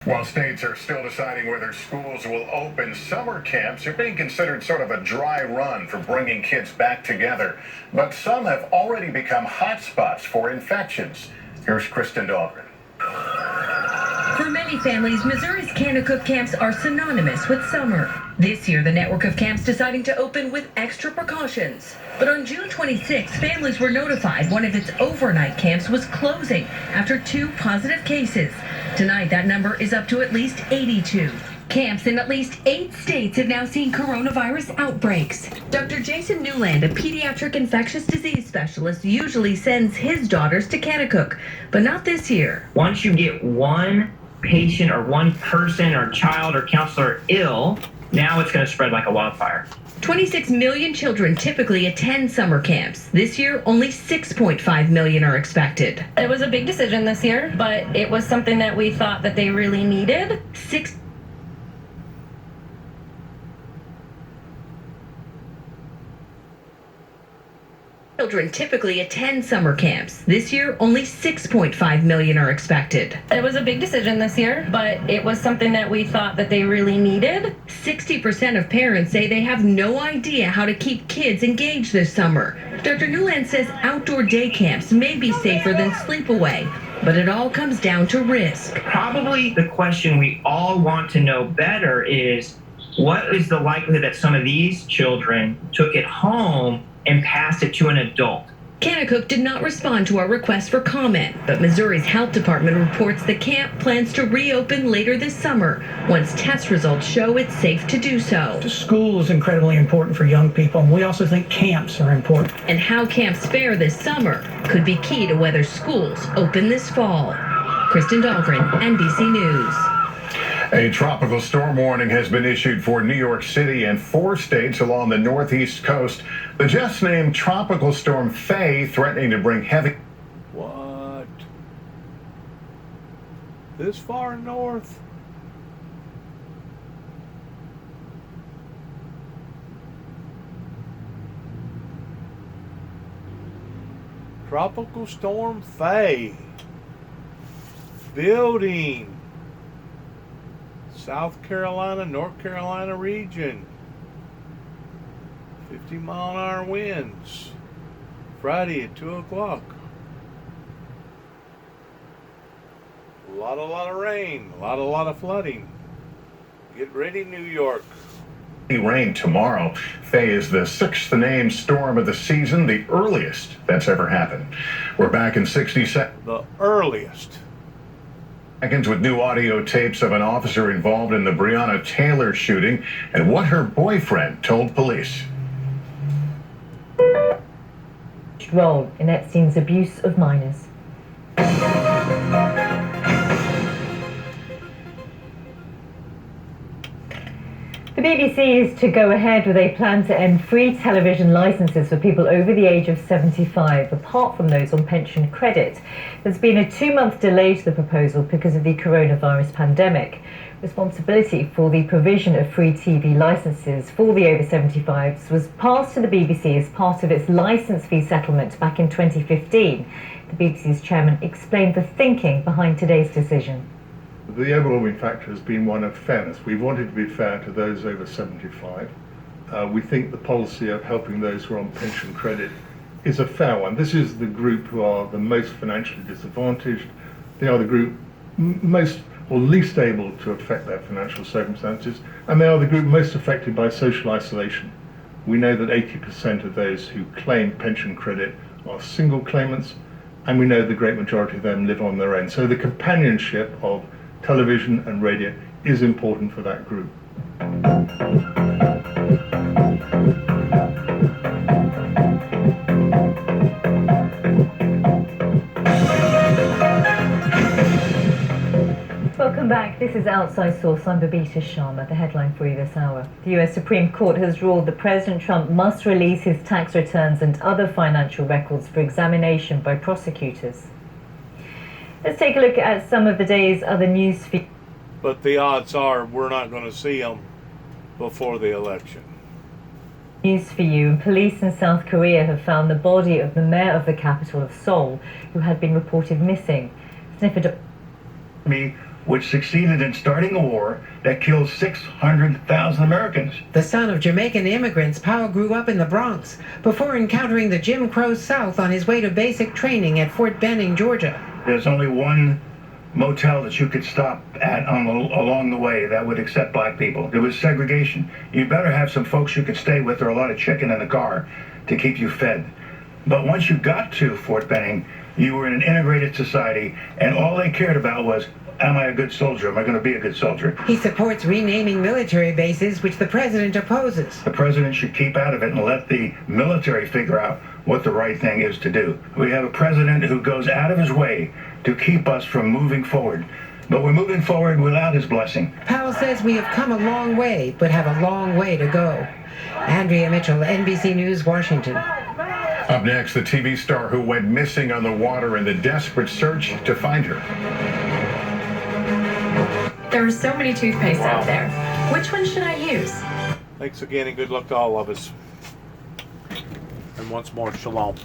While states are still deciding whether schools will open, summer camps are being considered sort of a dry run for bringing kids back together. But some have already become hotspots for infections. Here's Kristen Dahlgren. For many families, Missouri's Kanakuk camps are synonymous with summer. This year, the network of camps deciding to open with extra precautions. But on June 26, families were notified one of its overnight camps was closing after 2 positive cases. Tonight, that number is up to at least 82. Camps in at least 8 states have now seen coronavirus outbreaks. Dr. Jason Newland, a pediatric infectious disease specialist, usually sends his daughters to Kanakuk, but not this year. Once you get one patient or one person or child or counselor ill, now it's going to spread like a wildfire. 26 million children typically attend summer camps. This year, only 6.5 million are expected. It was a big decision this year, but it was something that we thought that they really needed. Children typically attend summer camps. This year, only 6.5 million are expected. It was a big decision this year, but it was something that we thought that they really needed. 60% of parents say they have no idea how to keep kids engaged this summer. Dr. Newland says outdoor day camps may be safer than sleepaway, but it all comes down to risk. Probably the question we all want to know better is, what is the likelihood that some of these children took it home and passed it to an adult? Kanakuk did not respond to our request for comment, but Missouri's health department reports the camp plans to reopen later this summer once test results show it's safe to do so. School is incredibly important for young people, and we also think camps are important. And how camps fare this summer could be key to whether schools open this fall. Kristen Dahlgren, NBC News. A tropical storm warning has been issued for New York City and 4 states along the northeast coast. The just named Tropical Storm Faye threatening to bring heavy... What? This far north? Tropical Storm Faye. Building. South Carolina, North Carolina region. 50-mile-an-hour winds. Friday at 2 o'clock. A lot of rain. A lot of flooding. Get ready, New York. Rain tomorrow. Faye is the 6th named storm of the season, the earliest that's ever happened. We're back in 60 seconds. The earliest. With new audio tapes of an officer involved in the Breonna Taylor shooting and what her boyfriend told police. Role in Epstein's abuse of minors. The BBC is to go ahead with a plan to end free television licenses for people over the age of 75, apart from those on pension credit. There's been a 2-month delay to the proposal because of the coronavirus pandemic. Responsibility for the provision of free TV licenses for the over 75s was passed to the BBC as part of its licence fee settlement back in 2015. The BBC's chairman explained the thinking behind today's decision. The overwhelming factor has been one of fairness. We wanted to be fair to those over 75. We think the policy of helping those who are on pension credit is a fair one. This is the group who are the most financially disadvantaged. They are the group most or least able to affect their financial circumstances, and they are the group most affected by social isolation. We know that 80% of those who claim pension credit are single claimants, and we know the great majority of them live on their own. So the companionship of television and radio is important for that group. Welcome back. This is Outside Source. I'm Babita Sharma. The headline for you this hour. The US Supreme Court has ruled that President Trump must release his tax returns and other financial records for examination by prosecutors. Let's take a look at some of the day's other news feeds. But the odds are we're not going to see them before the election. News for you. Police in South Korea have found the body of the mayor of the capital of Seoul, who had been reported missing. Sniffer Me which succeeded in starting a war that killed 600,000 Americans. The son of Jamaican immigrants, Powell grew up in the Bronx before encountering the Jim Crow South on his way to basic training at Fort Benning, Georgia. There's only one motel that you could stop at along the way that would accept black people. There was segregation. You better have some folks you could stay with or a lot of chicken in the car to keep you fed. But once you got to Fort Benning, you were in an integrated society, and all they cared about was, am I a good soldier? Am I going to be a good soldier? He supports renaming military bases, which the president opposes. The president should keep out of it and let the military figure out what the right thing is to do. We have a president who goes out of his way to keep us from moving forward. But we're moving forward without his blessing. Powell says we have come a long way, but have a long way to go. Andrea Mitchell, NBC News, Washington. Up next, the TV star who went missing on the water in the desperate search to find her. There are so many toothpastes out there. Which one should I use? Thanks again and good luck to all of us. And once more, shalom.